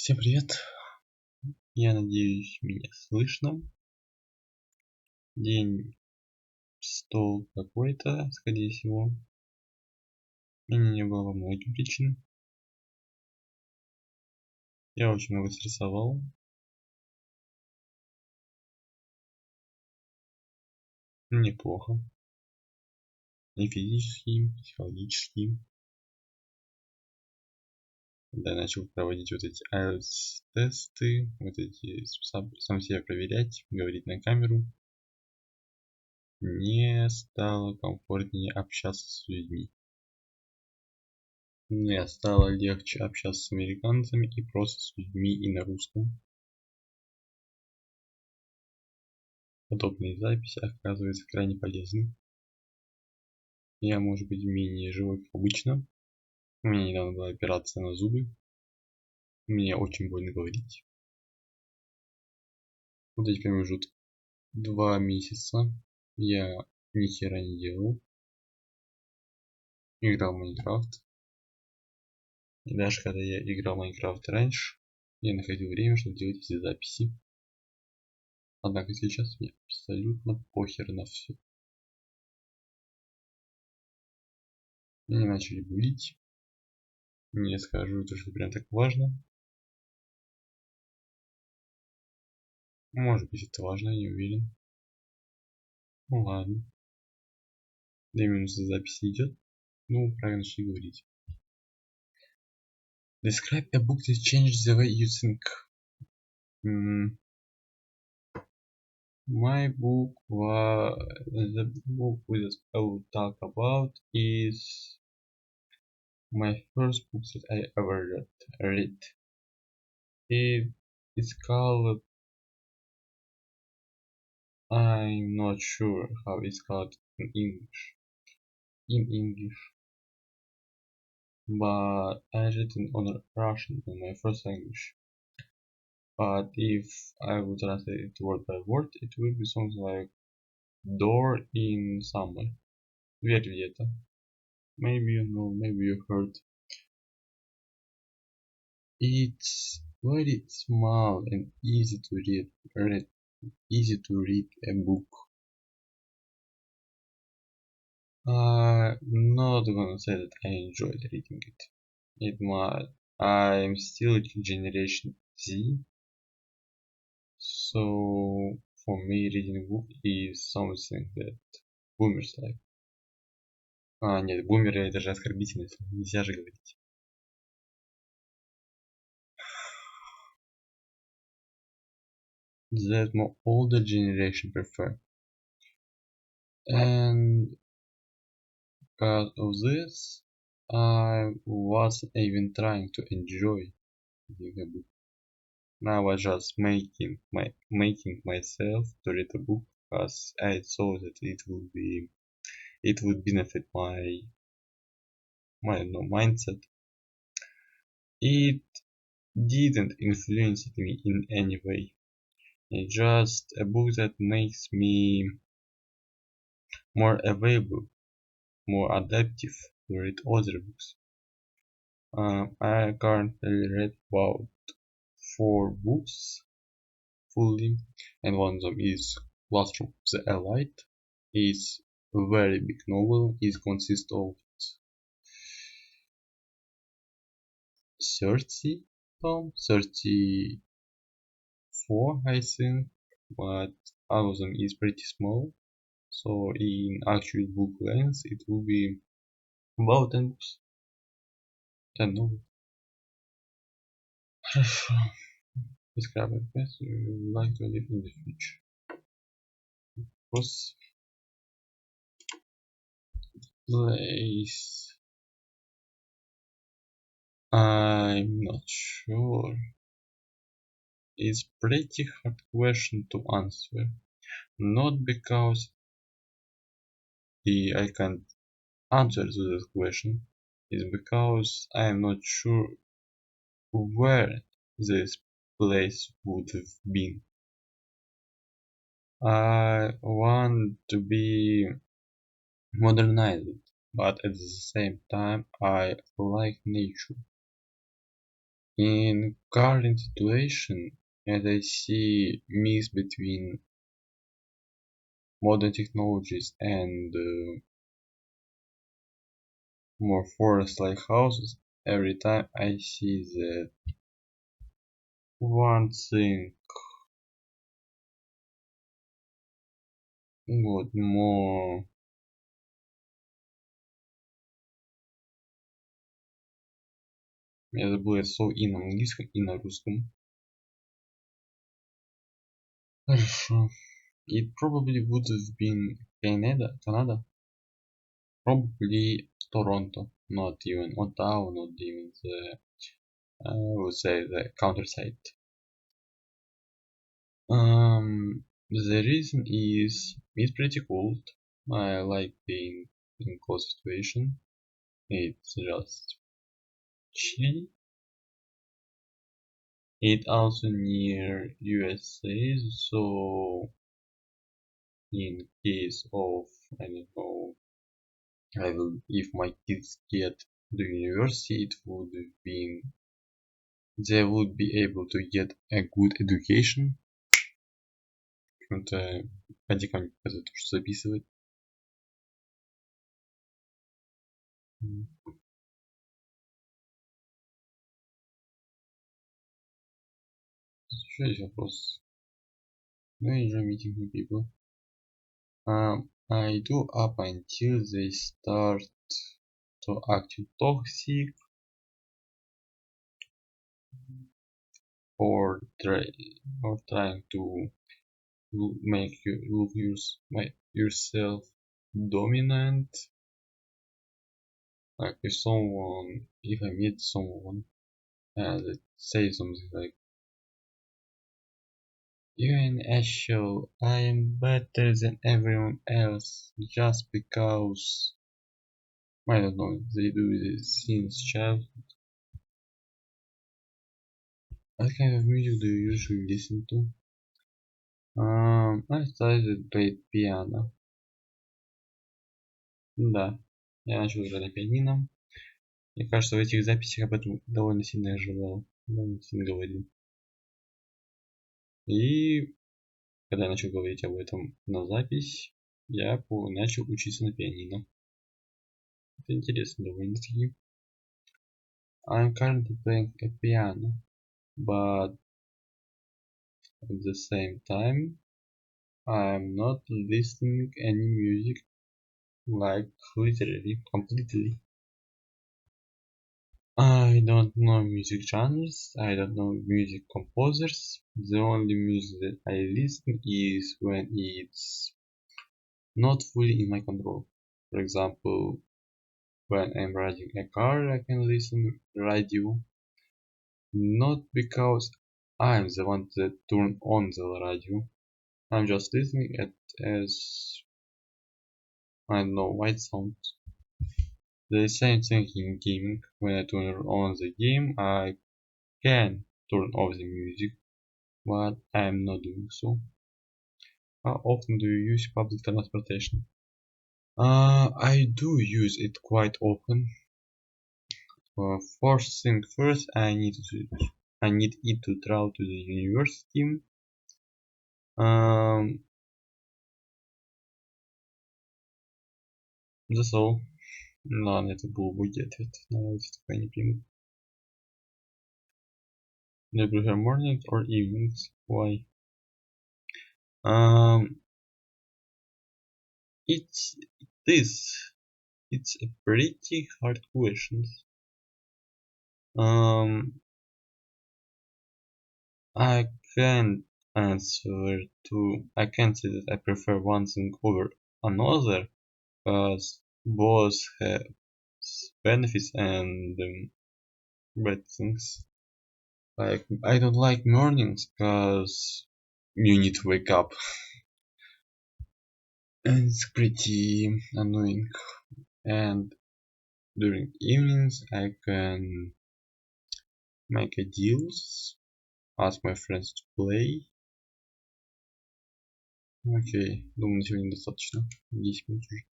Всем привет! Я надеюсь, меня слышно. День стол какой-то, скорее всего. Меня не было по многим причинам. Я очень много стрессовал. Неплохо. И физически, и психологически. Когда я начал проводить вот эти IELTS тесты, вот эти сам себя проверять, говорить на камеру, мне стало комфортнее общаться с людьми. Мне стало легче общаться с американцами и просто с людьми и на русском. Подобные записи оказываются крайне полезны. Я, может быть, менее живой, как обычно. У меня недавно была операция на зубы. Мне очень больно говорить. Вот эти промежутки. 2 месяца я ни хера не делал. Играл в Майнкрафт. И даже когда я играл в Майнкрафт раньше, я находил время, чтобы делать эти записи. Однако сейчас мне абсолютно похер на все. Меня начали булить. Не скажу, что прям так важно. Может быть, это важно, я не уверен. Ну ладно. 2 минуты записи идет. Ну, правильно начали говорить. Describe a book that changed the way you think. My book the book that I will talk about is my first book that I ever read. It's called, I'm not sure how it's called in English, but I read it on Russian, on my first language. But if I would translate it word by word, it will be something like door in summer. Дверь где-то. Maybe you know, maybe you heard. It's very small and easy to read. Easy to read a book. I'm not gonna say that I enjoyed reading it. I'm still generation Z, so for me reading a book is something that boomers like. Нет, бумеры это же оскорбительное слово, нельзя же говорить. That more older generation prefer. And because of this, I wasn't even trying to enjoy reading a book. I was just making myself to read a book because I thought that it would benefit my mindset. It didn't influence me in any way. It's just a book that makes me more available, more adaptive to read other books. I currently read about 4 books fully, and one of them is Classroom of the Elite. It's a very big novel. It consists of 30 tomes, 34 I think, but all of them is pretty small. So in actual book length it will be about 10 books. 10 novels. Хорошо. Describe a place you would like to live in the future. Place. I'm not sure. It's pretty hard question to answer. Not because I can't answer to this question. It's because I'm not sure where this place would have been. I want to be modernized, but at the same time I like nature. In current situation, as I see mix between modern technologies and more forest-like houses, every time I see that one thing got more я забыл это слово и на английском, и на русском. Хорошо. It probably would have been Canada, probably Toronto, not even Ottawa, not even the, I would say the countryside. The reason is it's pretty cold. I like being in cold situation. It's just chilly. It also near USA, so in case of I don't know, if my kids get to university, it would have been they would be able to get a good education. Это поди ко мне показывает, что записывает. Еще есть вопрос. No enjoy meeting new people. I do up until they start to act toxic or trying to make you look yourself dominant. Like if I meet someone and it says something like, "You're an asshole, I am better than everyone else just because," I don't know, they do this since childhood. What kind of music do you usually listen to? I started play piano. Да, я начал играть на пианино. Мне кажется, в этих записях об этом довольно сильно ожидал, довольно сильно говорил. И когда я начал говорить об этом на запись, я начал учиться на пианино. Это интересно довольно-таки. I'm currently playing a piano, but at the same time, I'm not listening any music, like literally, completely. I don't know music genres, I don't know music composers. The only music that I listen is when it's not fully in my control. For example, when I'm riding a car, I can listen radio. Not because I'm the one that turned on the radio. I'm just listening at as I don't know white sound. The same thing in gaming. When I turn on the game, I can turn off the music, but I'm not doing so. How often do you use public transportation? I do use it quite often. First thing first, I need it to travel to the university. That's all. Ладно, это был убогий ответ. Надеюсь, такой не примут. Do you prefer mornings or evenings? Why? It's a pretty hard question. I can't I can't say that I prefer one thing over another, because both have benefits and bad things. Like, I don't like mornings because you need to wake up and it's pretty annoying. And during evenings I can make a deals, ask my friends to play. Окей, думаю, на сегодня достаточно. 10 минут уже.